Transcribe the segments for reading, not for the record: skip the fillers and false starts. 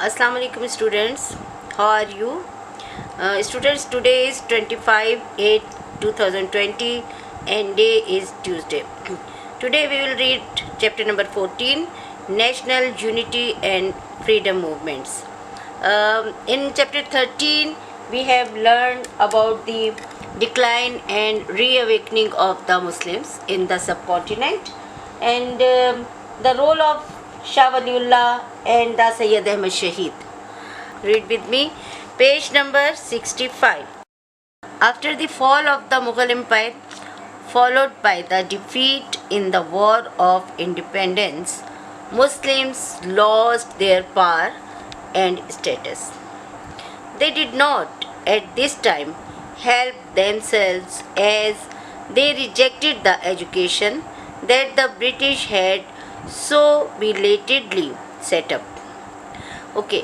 Assalamu alaikum students. How are you? Students, today is 25/8/2020 and day is Tuesday. Today we will read chapter number 14, National Unity and Freedom Movements. In chapter 13 we have learned about the decline and reawakening of the Muslims in the subcontinent and the role of Shah Waliullah and the Sayyid Ahmad Shaheed. Read with me, page number 65. After the fall of the Mughal Empire, followed by the defeat in the War of Independence, Muslims lost their power and status. They did not, at this time, help themselves as they rejected the education that the British had so belatedly set up. Okay,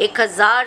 1000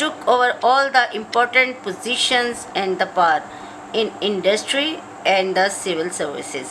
took over all the important positions and the power in industry and the civil services.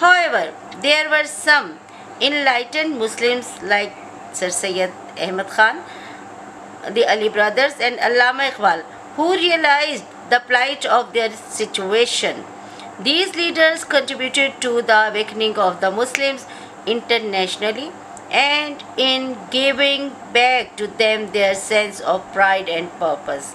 However, there were some enlightened Muslims like Sir Syed Ahmad Khan, the Ali brothers and Allama Iqbal, who realized the plight of their situation. These leaders contributed to the awakening of the Muslims internationally and in giving back to them their sense of pride and purpose.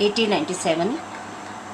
1897।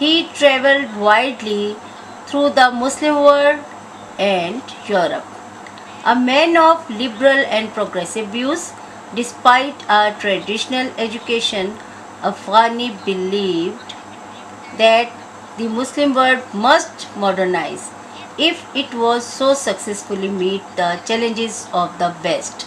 He traveled widely through the Muslim world and Europe. A man of liberal and progressive views, despite a traditional education, Afghani believed that the Muslim world must modernize if it was so successfully meet the challenges of the West.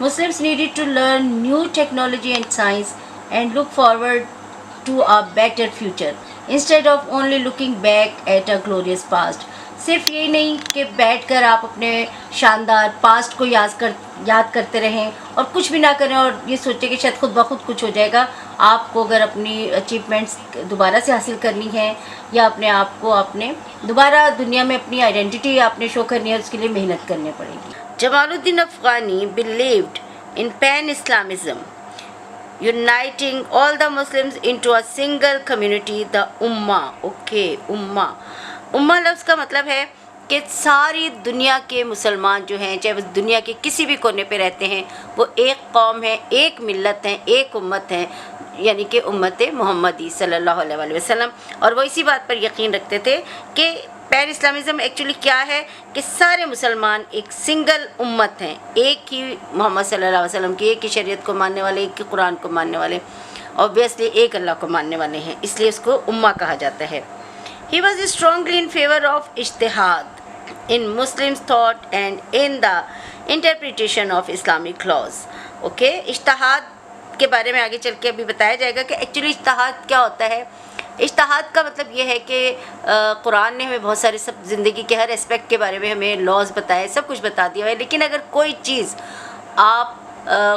Muslims needed to learn new technology and science and look forward to a better future instead of only looking back at a glorious past. صرف یہ نہیں کہ بیٹھ کر آپ اپنے شاندار past کو یاد کرتے رہیں اور کچھ بھی نہ کریں اور یہ سوچیں کہ شاید خود بخود کچھ ہو جائے گا. آپ کو اگر اپنی اچیومنٹس دوبارہ سے حاصل کرنی ہے یا اپنے آپ کو آپ نے دوبارہ دنیا میں اپنی آئیڈینٹی آپ نے شو کرنی ہے، اس کے لیے محنت کرنی پڑے گی. جمال الدین Afghani believed in pan-Islamism, uniting all the Muslims into a single community, the Ummah. Okay, Ummah. Ummah لفظ کا مطلب ہے کہ ساری دنیا کے مسلمان جو ہیں، چاہے وہ دنیا کے کسی بھی کونے پہ رہتے ہیں، وہ ایک قوم ہے، ایک ملت ہے، ایک امت ہے، یعنی کہ امت محمدی صلی اللہ علیہ وآلہ وسلم. اور وہ اسی بات پر یقین رکھتے تھے کہ پین اسلامزم ایکچولی کیا ہے کہ سارے مسلمان ایک سنگل امت ہیں، ایک ہی محمد صلی اللہ علیہ وسلم کی ایک ہی شریعت کو ماننے والے، ایک ہی قرآن کو ماننے والے، obviously ایک اللہ کو ماننے والے ہیں، اس لیے اس کو امہ کہا جاتا ہے. He was strongly in favor of ijtihad in Muslim thought and in the interpretation of Islamic laws. Okay, ijtihad کے بارے میں آگے چل کے ابھی بتایا جائے گا کہ ایکچولی ijtihad کیا ہوتا ہے. اشتہاد کا مطلب یہ ہے کہ قرآن نے ہمیں بہت سارے سب زندگی کے ہر اسپیکٹ کے بارے میں ہمیں لاز بتائے، سب کچھ بتا دیا ہے، لیکن اگر کوئی چیز آپ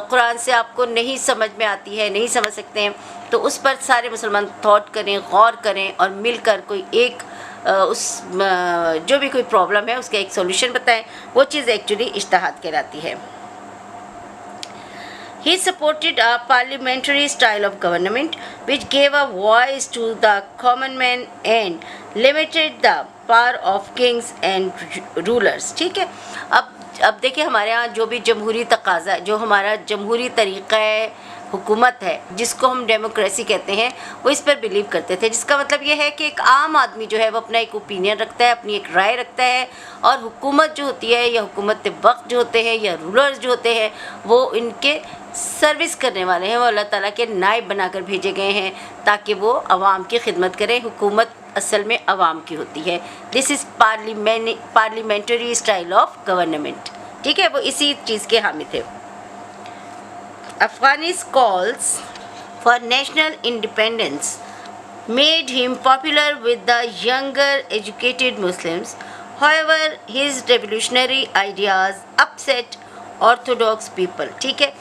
قرآن سے آپ کو نہیں سمجھ میں آتی ہے، نہیں سمجھ سکتے ہیں، تو اس پر سارے مسلمان تھاٹ کریں، غور کریں اور مل کر کوئی ایک اس جو بھی کوئی پرابلم ہے اس کا ایک سولوشن بتائیں. وہ چیز ایکچولی اشتہاد کہلاتی ہے. He supported a parliamentary style of government which gave a voice to the common man and limited the power of kings and rulers. ٹھیک ہے. اب دیکھیں ہمارے ہاں جو بھی جمہوری تقاضا، جو ہمارا جمہوری طریقہ حکومت ہے جس کو ہم ڈیموکریسی کہتے ہیں، وہ اس پر بلیو کرتے تھے، جس کا مطلب یہ ہے کہ ایک عام آدمی جو ہے وہ اپنا ایک اوپینین رکھتا ہے، اپنی ایک رائے رکھتا ہے، اور حکومت جو ہوتی ہے یا حکومت وقت جو ہوتے ہیں یا رولرز جو ہوتے ہیں وہ ان کے سروس کرنے والے ہیں، وہ اللہ تعالیٰ کے نائب بنا کر بھیجے گئے ہیں تاکہ وہ عوام کی خدمت کریں. حکومت اصل میں عوام کی ہوتی ہے. دس از پارلیمنٹری اسٹائل آف گورنمنٹ. ٹھیک ہے، وہ اسی چیز کے حامی تھے. Afghani's calls for national independence made him popular with the younger educated Muslims. However, his revolutionary ideas upset orthodox people. ٹھیک ہے.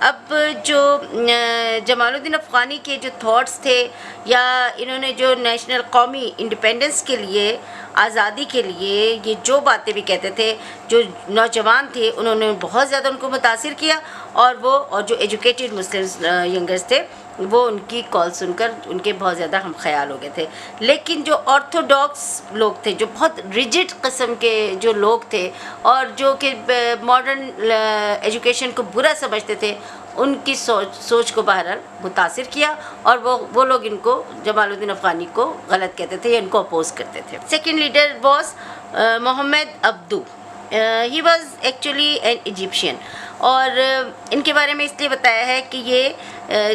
اب جو جمال الدین افغانی کے جو تھاٹس تھے یا انہوں نے جو نیشنل قومی انڈیپینڈنس کے لیے، آزادی کے لیے یہ جو باتیں بھی کہتے تھے، جو نوجوان تھے انہوں نے بہت زیادہ ان کو متاثر کیا، اور جو ایجوکیٹڈ مسلمس ینگرس تھے وہ ان کی کال سن کر ان کے بہت زیادہ ہم خیال ہو گئے تھے. لیکن جو آرتھوڈاکس لوگ تھے، جو بہت ریجڈ قسم کے جو لوگ تھے اور جو کہ ماڈرن ایجوکیشن کو برا سمجھتے تھے، ان کی سوچ کو بہرحال متاثر کیا، اور وہ لوگ ان کو جمال الدین افغانی کو غلط کہتے تھے یا ان کو اپوز کرتے تھے. Second leader was Muhammad Abdu. He was actually an Egyptian, اور ان کے بارے میں اس لیے بتایا ہے کہ یہ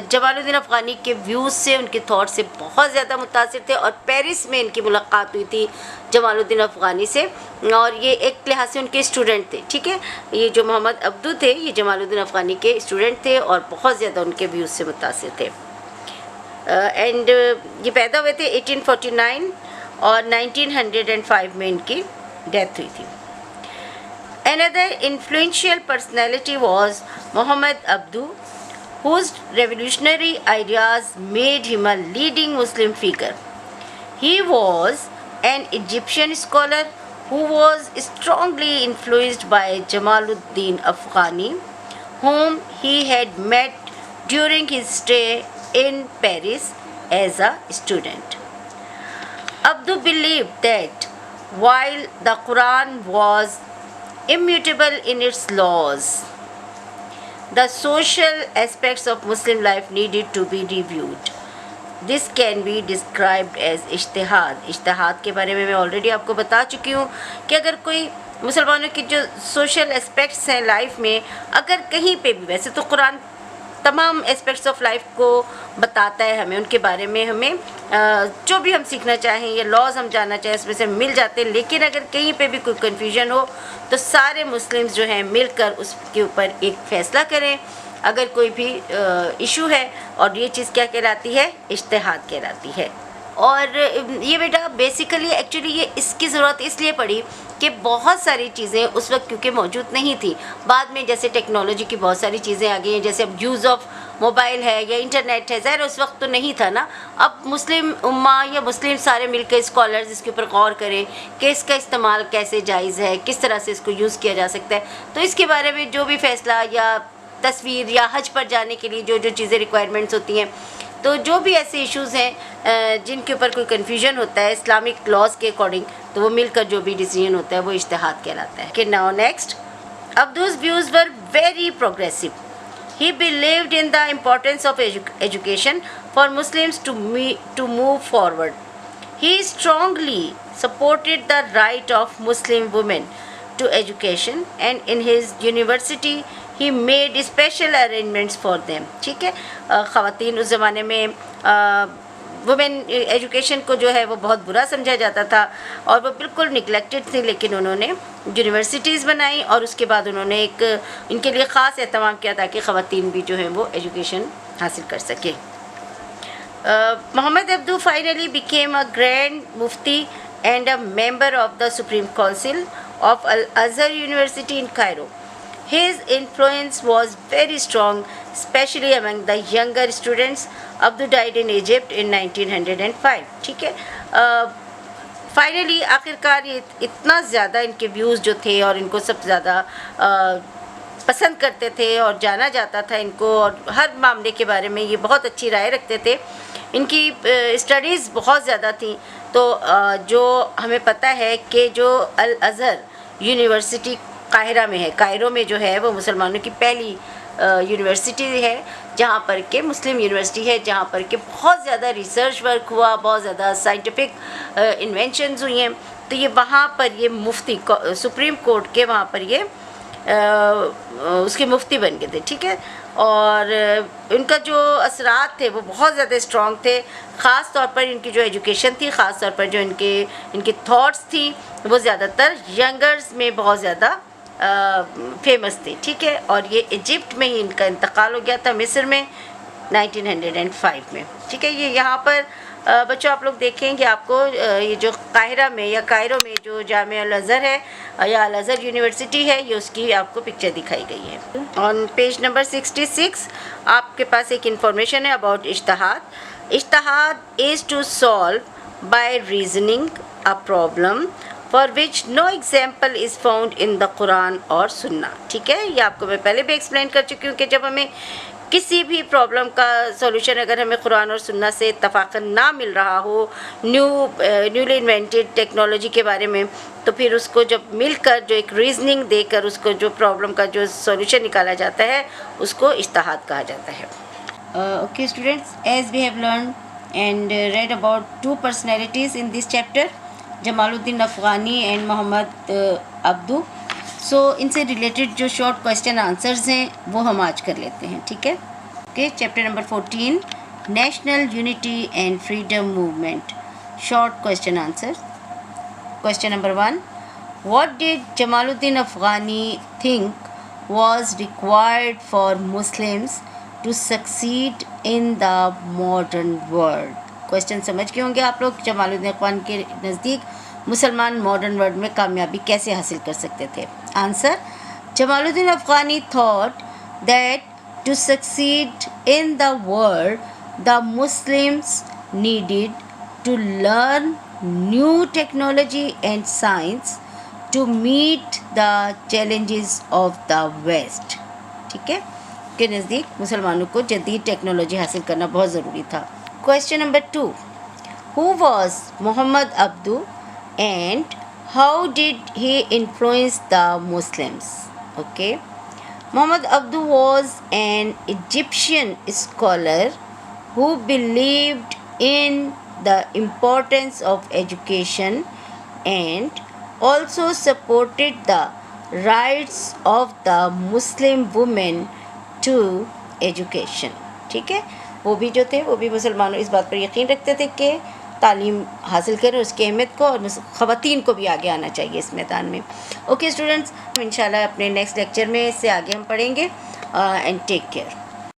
جمال الدین افغانی کے ویوز سے، ان کے تھاٹ سے بہت زیادہ متاثر تھے، اور پیرس میں ان کی ملاقات ہوئی تھی جمال الدین افغانی سے، اور یہ ایک لحاظ سے ان کے اسٹوڈنٹ تھے. ٹھیک ہے، یہ جو محمد عبدو تھے یہ جمال الدین افغانی کے اسٹوڈنٹ تھے اور بہت زیادہ ان کے ویوز سے متاثر تھے. اینڈ یہ پیدا ہوئے تھے 1849 اور 1905 میں ان کی ڈیتھ ہوئی تھی. Another influential personality was Muhammad Abdu, whose revolutionary ideas made him a leading Muslim figure. He was an Egyptian scholar who was strongly influenced by Jamaluddin Afghani, whom he had met during his stay in Paris as a student. Abdu believed that while the Quran was immutable in its laws, the social aspects of Muslim life needed to be reviewed. This can be described as ijtihad. ijtihad کے بارے میں already آپ کو بتا چکی ہوں کہ اگر کوئی مسلمانوں کی جو سوشل اسپیکٹس ہیں لائف میں، اگر کہیں پہ بھی، ویسے تو قرآن تمام اسپیکٹس آف لائف کو بتاتا ہے ہمیں، ان کے بارے میں ہمیں جو بھی ہم سیکھنا چاہیں یا لاز ہم جاننا چاہیں اس میں سے مل جاتے ہیں، لیکن اگر کہیں پہ بھی کوئی کنفیوژن ہو تو سارے مسلمز جو ہیں مل کر اس کے اوپر ایک فیصلہ کریں اگر کوئی بھی ایشو ہے. اور یہ چیز کیا کہلاتی ہے؟ اجتہاد کہلاتی ہے. اور یہ بیٹا بیسیکلی ایکچولی یہ اس کی ضرورت اس لیے پڑی کہ بہت ساری چیزیں اس وقت کیونکہ موجود نہیں تھیں. بعد میں جیسے ٹیکنالوجی کی بہت ساری چیزیں آ گئی ہیں, جیسے اب یوز آف موبائل ہے یا انٹرنیٹ ہے, ظاہر اس وقت تو نہیں تھا نا. اب مسلم امہ یا مسلم سارے مل کے اسکالرز اس کے اوپر غور کریں کہ اس کا استعمال کیسے جائز ہے, کس طرح سے اس کو یوز کیا جا سکتا ہے. تو اس کے بارے میں جو بھی فیصلہ یا تصویر یا حج پر جانے کے لیے جو جو چیزیں ریکوائرمنٹس ہوتی ہیں, تو جو بھی ایسے ایشوز ہیں جن کے اوپر کوئی کنفیوژن ہوتا ہے اسلامک لاز کے اکارڈنگ, تو وہ مل کر جو بھی ڈیسیژن ہوتا ہے وہ اجتہاد کہلاتا ہے. کہ now next, Abdu's views were very progressive. He believed in the importance of education for Muslims to move forward. He strongly supported the right of Muslim women to education, and in his university he made special arrangements for them. ٹھیک ہے, خواتین اس زمانے میں women education کو جو ہے وہ بہت برا سمجھا جاتا تھا اور وہ بالکل نگلیکٹڈ تھی, لیکن انہوں نے یونیورسٹیز بنائیں اور اس کے بعد انہوں نے ایک ان کے لیے خاص اہتمام کیا تاکہ خواتین بھی جو ہیں وہ ایجوکیشن حاصل کر سکیں. محمد عبدو finally became a Grand Mufti and a member of the Supreme Council of Al-Azhar University in Cairo. His influence was very strong, especially among the younger students. Abdu died in Egypt in 1905. ٹھیک ہے, finally آخرکار یہ اتنا زیادہ ان کے views جو تھے اور ان کو سب سے زیادہ پسند کرتے تھے اور جانا جاتا تھا ان کو, اور ہر معاملے کے بارے میں یہ بہت اچھی رائے رکھتے تھے. ان کی اسٹڈیز بہت زیادہ تھیں. تو جو ہمیں پتہ ہے کہ جو الازہر یونیورسٹی قاہرہ میں ہے, کائرو میں جو ہے وہ مسلمانوں کی پہلی یونیورسٹی ہے, جہاں پر کہ مسلم یونیورسٹی ہے, جہاں پر کہ بہت زیادہ ریسرچ ورک ہوا, بہت زیادہ سائنٹیفک انوینشنز ہوئی ہیں. تو یہ وہاں پر یہ مفتی سپریم کورٹ کے وہاں پر یہ اس کے مفتی بن گئے تھے. ٹھیک ہے, اور ان کا جو اثرات تھے وہ بہت زیادہ اسٹرانگ تھے, خاص طور پر ان کی جو ایجوکیشن تھی, خاص طور پر جو ان کی تھاٹس تھیں وہ زیادہ تر ینگرز میں بہت زیادہ فیمس تھی. ٹھیک ہے, اور یہ ایجپٹ میں ہی ان کا انتقال ہو گیا تھا, مصر میں 1905 میں. ٹھیک ہے, یہ یہاں پر بچوں آپ لوگ دیکھیں کہ آپ کو یہ جو قاہرہ میں یا کائرو میں جو جامعہ الازہر ہے یا الازہر یونیورسٹی ہے, یہ اس کی آپ کو پکچر دکھائی گئی ہے. آن پیج نمبر 66 آپ کے پاس ایک انفارمیشن ہے اباؤٹ اجتہاد. اجتہاد is to solve by reasoning a problem for which no example is found in the Quran اور سنہ. ٹھیک ہے, یہ آپ کو میں پہلے بھی ایکسپلین کر چکی ہوں کہ جب ہمیں کسی بھی پرابلم کا سولوشن اگر ہمیں قرآن اور سنہ سے اتفاقاً نہ مل رہا ہو, نیولی انوینٹیڈ ٹیکنالوجی کے بارے میں, تو پھر اس کو جب مل کر جو ایک ریزننگ دے کر اس کو جو پرابلم کا جو سولوشن نکالا جاتا ہے اس کو اجتہاد کہا جاتا ہے. Okay students, as we have learn and read about 2 personalities in this chapter, Jamaluddin Afghani and محمد عبدو. سو ان سے ریلیٹڈ جو شارٹ کویشچن آنسرز ہیں وہ ہم آج کر لیتے ہیں. ٹھیک ہے, okay. Chapter number 14 national unity and freedom movement. Short question answer. Question number 1, what did Jamaluddin Afghani think was required for Muslims to succeed in the modern world. Question سمجھ گئے ہوں گے آپ لوگ, جمال الدین افغانی کے نزدیک مسلمان ماڈرن ورلڈ میں کامیابی کیسے حاصل کر سکتے تھے. Answer, Jamaluddin Afghani thought that to succeed in the world the Muslims needed to learn new technology and science to meet the challenges of the West. ٹھیک ہے, کے نزدیک مسلمانوں کو جدید ٹیکنالوجی حاصل کرنا بہت ضروری تھا. Question number 2, who was Muhammad Abdu and how did he influence the Muslims? Okay, Muhammad Abdu was an Egyptian scholar who believed in the importance of education and also supported the rights of the Muslim women to education. ٹھیک ہے, وہ بھی جو تھے وہ بھی مسلمانوں اس بات پر یقین رکھتے تھے کہ تعلیم حاصل کریں, اس کی اہمیت کو, اور خواتین کو بھی آگے آنا چاہیے اس میدان میں. اوکے اسٹوڈنٹس, انشاءاللہ اپنے نیکسٹ لیکچر میں اس سے آگے ہم پڑھیں گے. And take care.